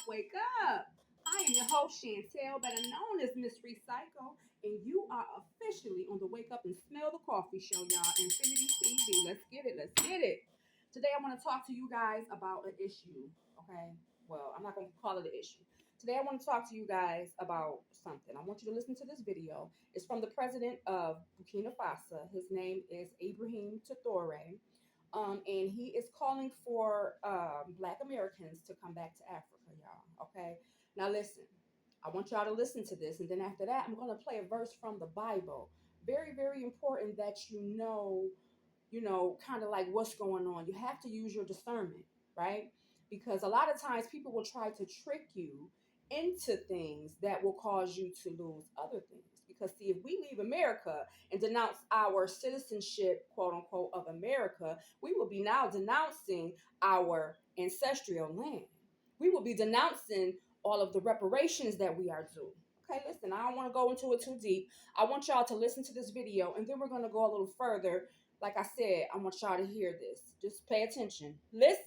wake up. I am your host, Chantel, better known as Miss Recycle, and you are officially on the Wake Up and Smell the Coffee show, y'all. Infinity TV. Let's get it. Let's get it. Today, I want to talk to you guys about an issue, okay? Well, I'm not going to call it an issue. Today, I want to talk to you guys about something. I want you to listen to this video. It's from the president of Burkina Faso. His name is Ibrahim Traore. And he is calling for Black Americans to come back to Africa, y'all. Okay. Now, listen, I want y'all to listen to this. And then after that, I'm going to play a verse from the Bible. Very, very important that kind of like what's going on. You have to use your discernment, right? Because a lot of times people will try to trick you into things that will cause you to lose other things. Because, see, if we leave America and denounce our citizenship, quote unquote, of America, we will be now denouncing our ancestral land. We will be denouncing all of the reparations that we are due. Okay, listen, I don't want to go into it too deep. I want y'all to listen to this video, and then we're going to go a little further. Like I said, I want y'all to hear this. Just pay attention. Listen.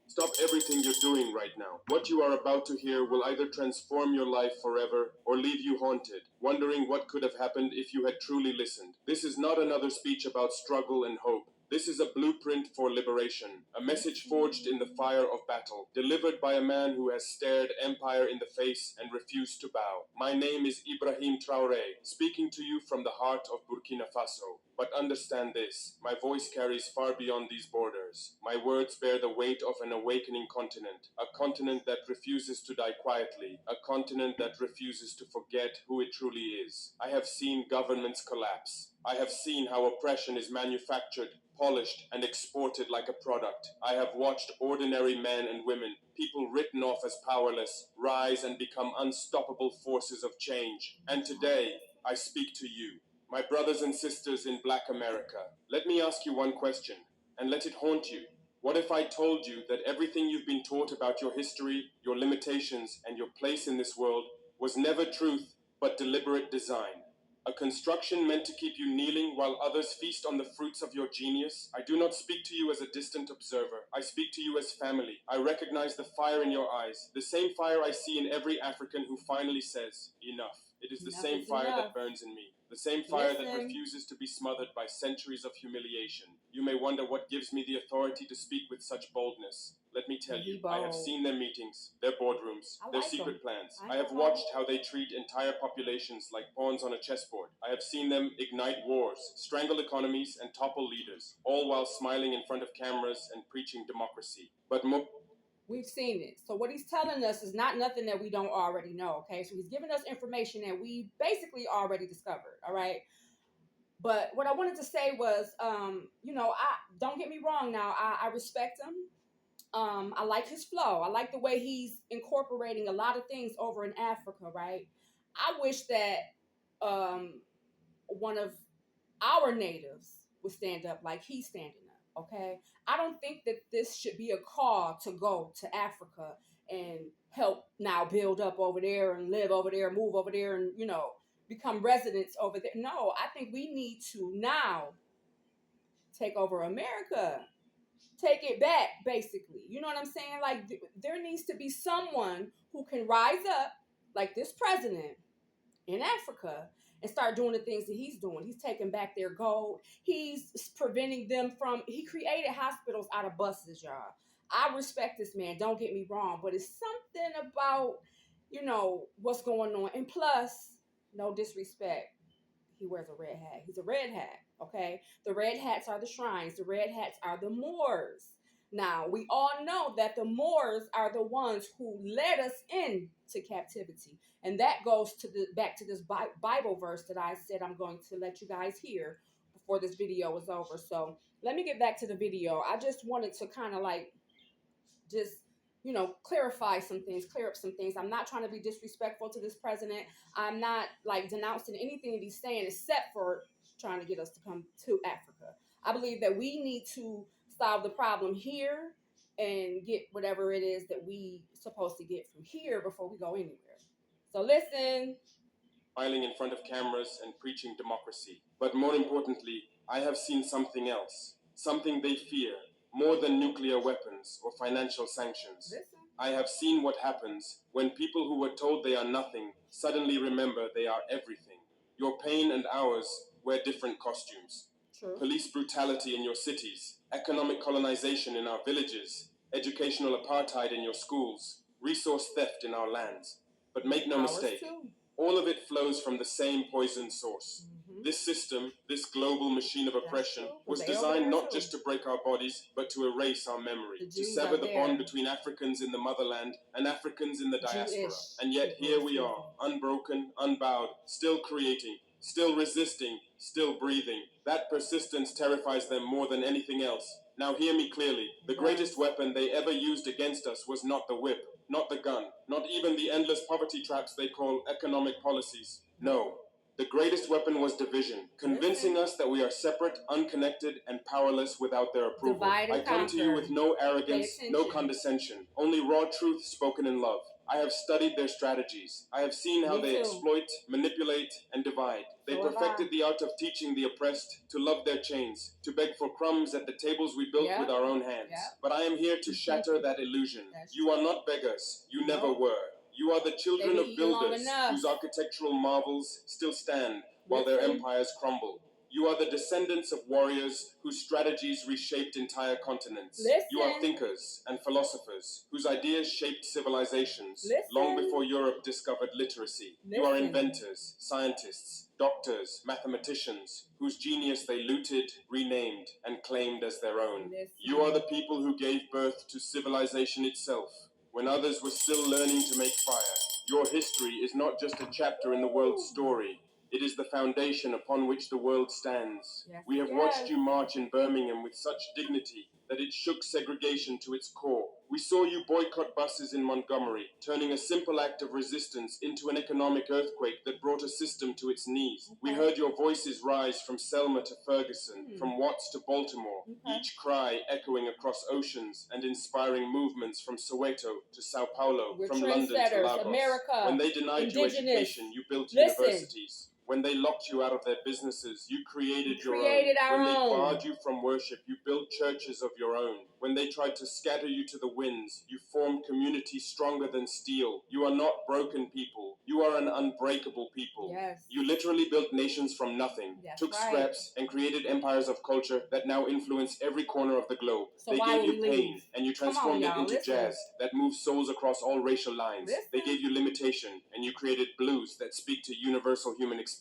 Stop everything you're doing right now. What you are about to hear will either transform your life forever or leave you haunted, wondering what could have happened if you had truly listened. This is not another speech about struggle and hope. This is a blueprint for liberation, a message forged in the fire of battle, delivered by a man who has stared empire in the face and refused to bow. My name is Ibrahim Traore, speaking to you from the heart of Burkina Faso. But understand this, my voice carries far beyond these borders. My words bear the weight of an awakening continent, a continent that refuses to die quietly, a continent that refuses to forget who it truly is. I have seen governments collapse. I have seen how oppression is manufactured, polished, and exported like a product. I have watched ordinary men and women, people written off as powerless, rise and become unstoppable forces of change. And today, I speak to you, my brothers and sisters in Black America. Let me ask you one question, and let it haunt you. What if I told you that everything you've been taught about your history, your limitations, and your place in this world was never truth, but deliberate design? A construction meant to keep you kneeling while others feast on the fruits of your genius? I do not speak to you as a distant observer. I speak to you as family. I recognize the fire in your eyes, the same fire I see in every African who finally says, enough. It is the same fire that burns in me, the same fire that refuses to be smothered by centuries of humiliation. You may wonder what gives me the authority to speak with such boldness. Let me tell you, I have seen their meetings, their boardrooms, their secret plans. I have watched how they treat entire populations like pawns on a chessboard. I have seen them ignite wars, strangle economies, and topple leaders, all while smiling in front of cameras and preaching democracy. But we've seen it. So what he's telling us is not nothing that we don't already know, okay? So he's giving us information that we basically already discovered, all right? But what I wanted to say was, I don't get me wrong now, I respect him. I like his flow. I like the way he's incorporating a lot of things over in Africa, right? I wish that one of our natives would stand up like he's standing up, okay? I don't think that this should be a call to go to Africa and help now build up over there and live over there, move over there and, become residents over there. No, I think we need to now take over America. Take it back, basically. You know what I'm saying? Like, there needs to be someone who can rise up, like this president in Africa, and start doing the things that he's doing. He's taking back their gold. He's preventing them from, he created hospitals out of buses, y'all. I respect this man, don't get me wrong, but it's something about, what's going on. And plus, no disrespect, he wears a red hat. He's a red hat, okay? The red hats are the shrines. The red hats are the Moors. Now, we all know that the Moors are the ones who led us into captivity. And that goes to back to this Bible verse that I said I'm going to let you guys hear before this video is over. So let me get back to the video. I just wanted to kind of like just clarify some things, clear up some things. I'm not trying to be disrespectful to this president. I'm not like denouncing anything that he's saying except for trying to get us to come to Africa. I believe that we need to solve the problem here and get whatever it is that we supposed to get from here before we go anywhere. So listen. Smiling in front of cameras and preaching democracy. But more importantly, I have seen something else, something they fear. more than nuclear weapons or financial sanctions. Listen. I have seen what happens when people who were told they are nothing suddenly remember they are everything. Your pain and ours wear different costumes. True. Police brutality in your cities, economic colonization in our villages, educational apartheid in your schools, resource theft in our lands. But make no mistake, all of it flows from the same poison source. This system, this global machine of oppression, was designed not just to break our bodies, but to erase our memory, to sever the bond between Africans in the motherland and Africans in the diaspora. And yet here we are, unbroken, unbowed, still creating, still resisting, still breathing. That persistence terrifies them more than anything else. Now hear me clearly. The greatest weapon they ever used against us was not the whip, not the gun, not even the endless poverty traps they call economic policies. No. The greatest weapon was division, convincing us that we are separate, unconnected, and powerless without their approval. I come to you with no arrogance, no condescension, only raw truth spoken in love. I have studied their strategies. I have seen how they exploit, manipulate, and divide. They perfected the art of teaching the oppressed to love their chains, to beg for crumbs at the tables we built with our own hands. But I am here to shatter that illusion. You are not beggars. You never were. You are the children of builders whose architectural marvels still stand while their empires crumble. You are the descendants of warriors whose strategies reshaped entire continents. You are thinkers and philosophers whose ideas shaped civilizations long before Europe discovered literacy. You are inventors, scientists, doctors, mathematicians whose genius they looted, renamed, and claimed as their own. You are the people who gave birth to civilization itself when others were still learning to make fire. Your history is not just a chapter in the world's story. It is the foundation upon which the world stands. We have watched you march in Birmingham with such dignity that it shook segregation to its core. We saw you boycott buses in Montgomery, turning a simple act of resistance into an economic earthquake that brought a system to its knees. We heard your voices rise from Selma to Ferguson, from Watts to Baltimore, each cry echoing across oceans and inspiring movements from Soweto to Sao Paulo, from London to Lagos. America, when they denied you education, you built universities. When they locked you out of their businesses, you created your own. When they barred you from worship, you built churches of your own. When they tried to scatter you to the winds, you formed communities stronger than steel. You are not broken people. You are an unbreakable people. You literally built nations from nothing, took scraps, and created empires of culture that now influence every corner of the globe. They gave you pain, and you transformed it into jazz that moves souls across all racial lines. They gave you limitation, and you created blues that speak to universal human experience.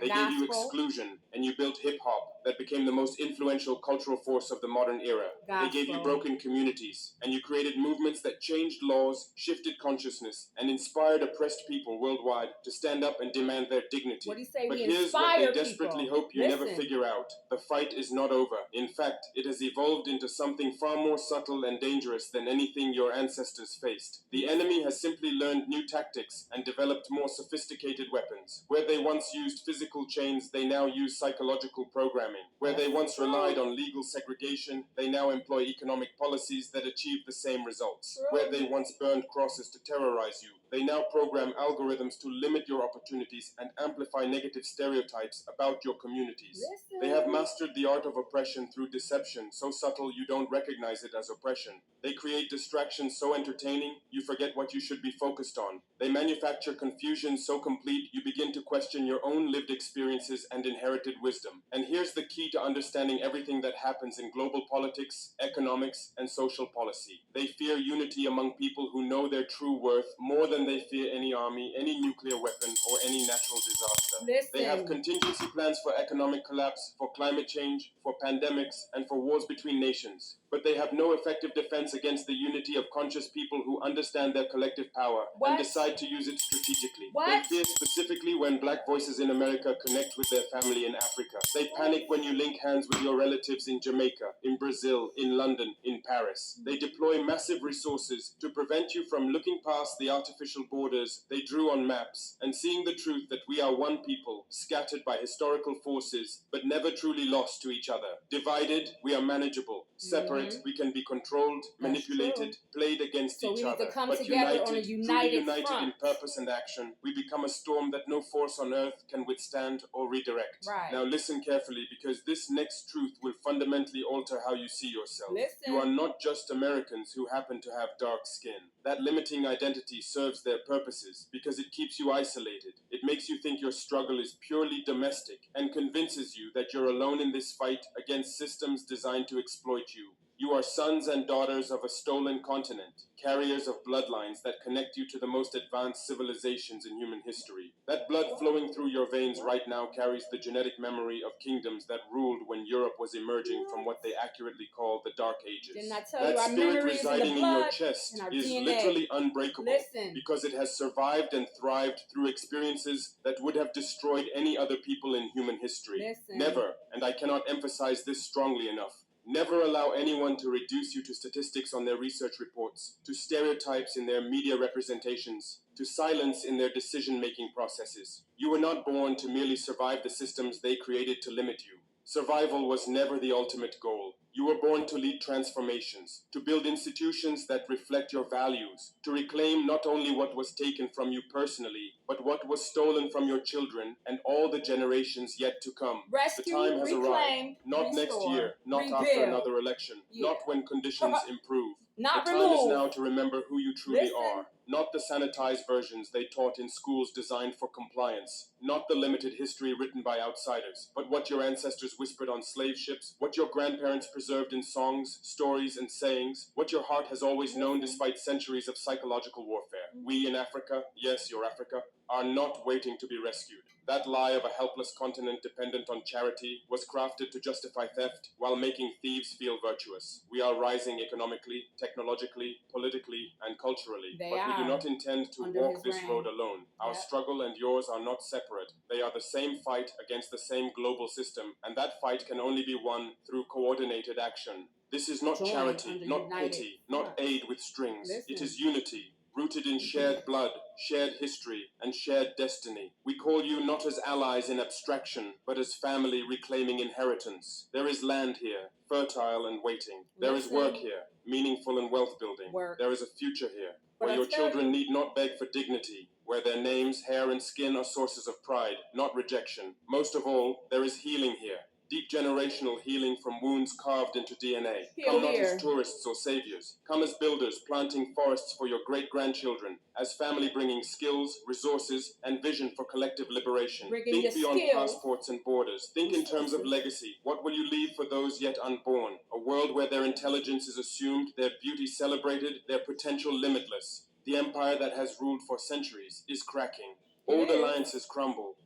They gave you exclusion, and you built hip-hop that became the most influential cultural force of the modern era. They gave you broken communities, and you created movements that changed laws, shifted consciousness, and inspired oppressed people worldwide to stand up and demand their dignity. But here's what they desperately hope you never figure out. The fight is not over. In fact, it has evolved into something far more subtle and dangerous than anything your ancestors faced. The enemy has simply learned new tactics and developed more sophisticated weapons. Where they once used physical chains, they now use psychological programming. Where they once relied on legal segregation, they now employ economic policies that achieve the same results. Where they once burned crosses to terrorize you, they now program algorithms to limit your opportunities and amplify negative stereotypes about your communities. They have mastered the art of oppression through deception, so subtle you don't recognize it as oppression. They create distractions so entertaining, you forget what you should be focused on. They manufacture confusion so complete, you begin to question your own lived experiences and inherited wisdom. And here's the key to understanding everything that happens in global politics, economics, and social policy. They fear unity among people who know their true worth more than they fear any army, any nuclear weapon, or any natural disaster. They have contingency plans for economic collapse, for climate change, for pandemics, and for wars between nations. But they have no effective defense against the unity of conscious people who understand their collective power and decide to use it strategically. They fear specifically when Black voices in America connect with their family in Africa. They panic when you link hands with your relatives in Jamaica, in Brazil, in London, in Paris. They deploy massive resources to prevent you from looking past the artificial borders they drew on maps and seeing the truth that we are one people, scattered by historical forces, but never truly lost to each other. Divided, we are manageable. Separate, we can be controlled, manipulated, played against So each we need other. to come But together on a truly united united front. in purpose and action, we become a storm that no force on earth can withstand or redirect. Right. Now listen carefully, because this next truth will fundamentally alter how you see yourself. Listen. You are not just Americans who happen to have dark skin. That limiting identity serves their purposes because it keeps you isolated. It makes you think your struggle is purely domestic and convinces you that you're alone in this fight against systems designed to exploit you. You are sons and daughters of a stolen continent, carriers of bloodlines that connect you to the most advanced civilizations in human history. That blood flowing through your veins right now carries the genetic memory of kingdoms that ruled when Europe was emerging from what they accurately call the Dark Ages. Didn't I tell that you our spirit memories residing in the in your blood chest and our is DNA. literally unbreakable. Listen. Because it has survived and thrived through experiences that would have destroyed any other people in human history. Listen. Never, and I cannot emphasize this strongly enough, never allow anyone to reduce you to statistics on their research reports, to stereotypes in their media representations, to silence in their decision-making processes. You were not born to merely survive the systems they created to limit you. Survival was never the ultimate goal. You were born to lead transformations, to build institutions that reflect your values, to reclaim not only what was taken from you personally, but what was stolen from your children and all the generations yet to come. Rescue, the time has reclaim, arrived. Not restore, next year, not rebuild. after another election, not when conditions improve. Not the remove. time is now to remember who you truly Listen. are. Not the sanitized versions they taught in schools designed for compliance. Not the limited history written by outsiders, but what your ancestors whispered on slave ships, what your grandparents preserved in songs, stories, and sayings, what your heart has always known despite centuries of psychological warfare. We in Africa, yes, your Africa, are not waiting to be rescued. That lie of a helpless continent dependent on charity was crafted to justify theft while making thieves feel virtuous. We are rising economically, technologically, politically, and culturally. We do not intend to walk this road alone. Our struggle and yours are not separate. They are the same fight against the same global system, and that fight can only be won through coordinated action. This is not charity, not pity, not aid with strings. It is unity, rooted in shared blood, shared history, and shared destiny. We call you not as allies in abstraction, but as family reclaiming inheritance. There is land here, fertile and waiting. There is work here, meaningful and wealth building. There is a future here, where your children need not beg for dignity, where their names, hair, and skin are sources of pride, not rejection. Most of all, there is healing here. Deep generational healing from wounds carved into DNA. Come not as tourists or saviors. Come as builders planting forests for your great-grandchildren. As family bringing skills, resources, and vision for collective liberation. Think beyond passports and borders. Think in terms of legacy. What will you leave for those yet unborn? A world where their intelligence is assumed, their beauty celebrated, their potential limitless. The empire that has ruled for centuries is cracking. Old alliances crumble.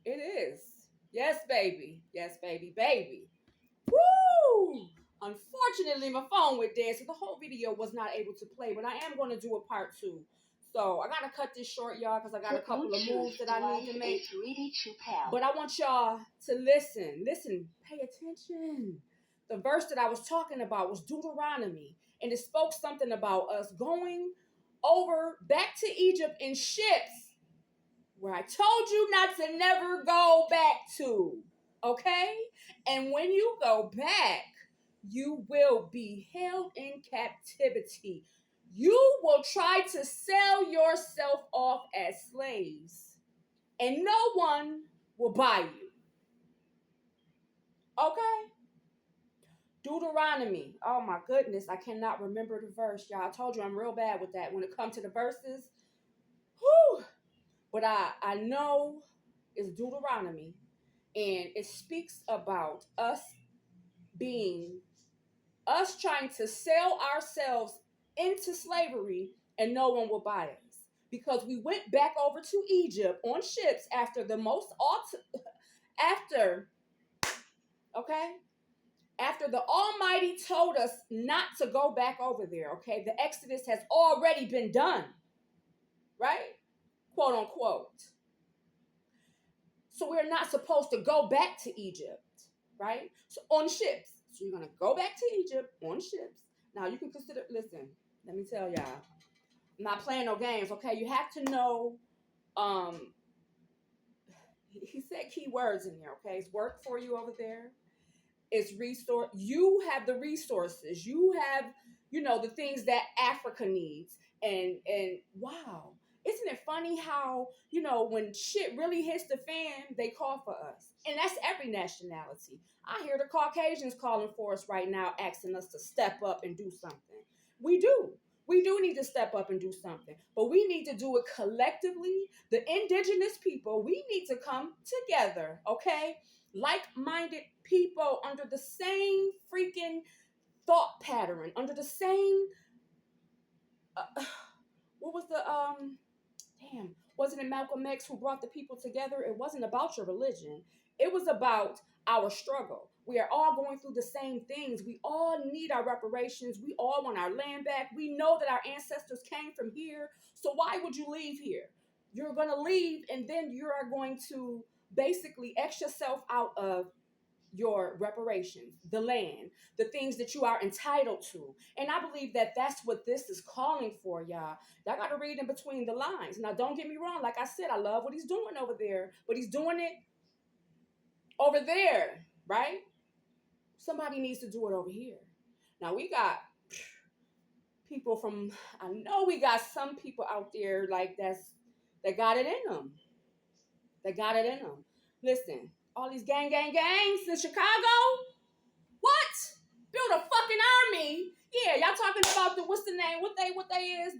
It is. Yes, baby. Yes, baby, baby. Woo! Unfortunately, my phone went dead, so the whole video was not able to play, but I am going to do a part 2. So I got to cut this short, y'all, because I got a couple of moves that I need to make. But I want y'all to listen. Listen, pay attention. The verse that I was talking about was Deuteronomy, and it spoke something about us going over back to Egypt in ships, where I told you not to never go back to, okay? And when you go back, you will be held in captivity. You will try to sell yourself off as slaves, and no one will buy you, okay? Deuteronomy. Oh my goodness, I cannot remember the verse, y'all. I told you I'm real bad with that when it comes to the verses. Whew. But I know it's Deuteronomy, and it speaks about us trying to sell ourselves into slavery, and no one will buy us. Because we went back over to Egypt on ships after the after the Almighty told us not to go back over there, okay? The Exodus has already been done, right? Quote unquote. So we're not supposed to go back to Egypt, right? So on ships. So you're going to go back to Egypt on ships. Now you can consider, listen, let me tell y'all, I'm not playing no games, okay? You have to know, he said key words in there, okay? It's work for you over there. It's resource. You have the resources. You have, the things that Africa needs. And wow, isn't it funny how, when shit really hits the fan, they call for us. And that's every nationality. I hear the Caucasians calling for us right now, asking us to step up and do something. We do. We do need to step up and do something, but we need to do it collectively. The indigenous people, we need to come together, okay? Like-minded people under the same freaking thought pattern, under the same what was the damn, wasn't it Malcolm X who brought the people together? It wasn't about your religion. It was about our struggle. We are all going through the same things. We all need our reparations. We all want our land back. We know that our ancestors came from here. So why would you leave here? You're going to leave, and then you are going to basically X yourself out of your reparations, the land, the things that you are entitled to. And I believe that that's what this is calling for, y'all. Y'all got to read in between the lines. Now, don't get me wrong. Like I said, I love what he's doing over there, but he's doing it over there, right? Somebody needs to do it over here. Now, we got people from, I know we got some people out there like that got it in them. They got it in them. Listen, all these gangs in Chicago, what? Build a fucking army. Yeah, y'all talking about what's the name? What they is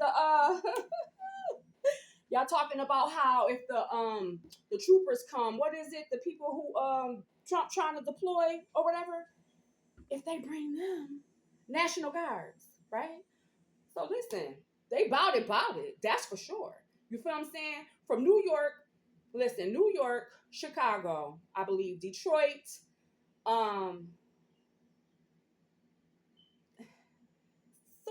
y'all talking about how if the troopers come, what is it? The people who Trump trying to deploy or whatever, if they bring them National Guards, right? So listen, they bout it. That's for sure. You feel what I'm saying? From New York, listen, New York, Chicago, I believe Detroit, some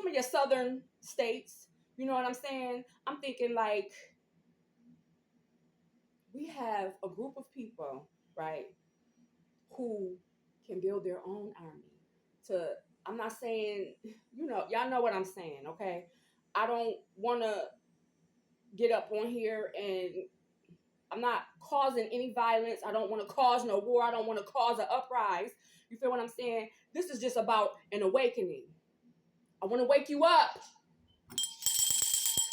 of your southern states, you know what I'm saying? I'm thinking like we have a group of people, right, who can build their own army. I'm not saying, y'all know what I'm saying, okay? I don't want to get up on here and I'm not causing any violence. I don't want to cause no war. I don't want to cause an uprise. You feel what I'm saying? This is just about an awakening. I want to wake you up.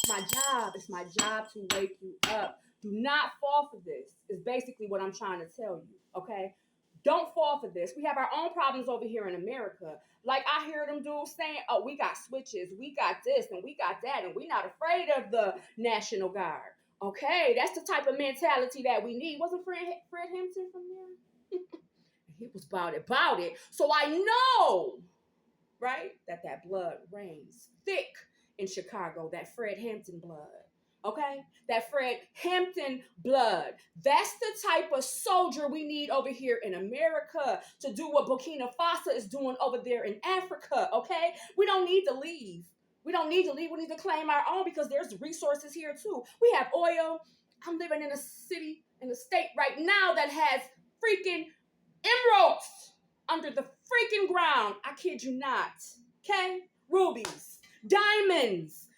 It's my job to wake you up. Do not fall for this, is basically what I'm trying to tell you, okay? Don't fall for this. We have our own problems over here in America. Like I hear them dudes saying, oh, we got switches, we got this, and we got that, and we're not afraid of the National Guard. Okay, that's the type of mentality that we need. Wasn't Fred Hampton from there? He was about it. So I know, right, that blood reigns thick in Chicago, that Fred Hampton blood. Okay? That Fred Hampton blood. That's the type of soldier we need over here in America to do what Burkina Faso is doing over there in Africa. Okay? We don't need to leave. We need to claim our own because there's resources here too. We have oil. I'm living in a city, in a state right now that has freaking emeralds under the freaking ground. I kid you not. Okay? Rubies, diamonds,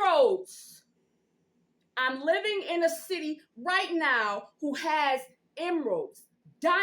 emeralds. I'm living in a city right now who has emeralds, diamonds.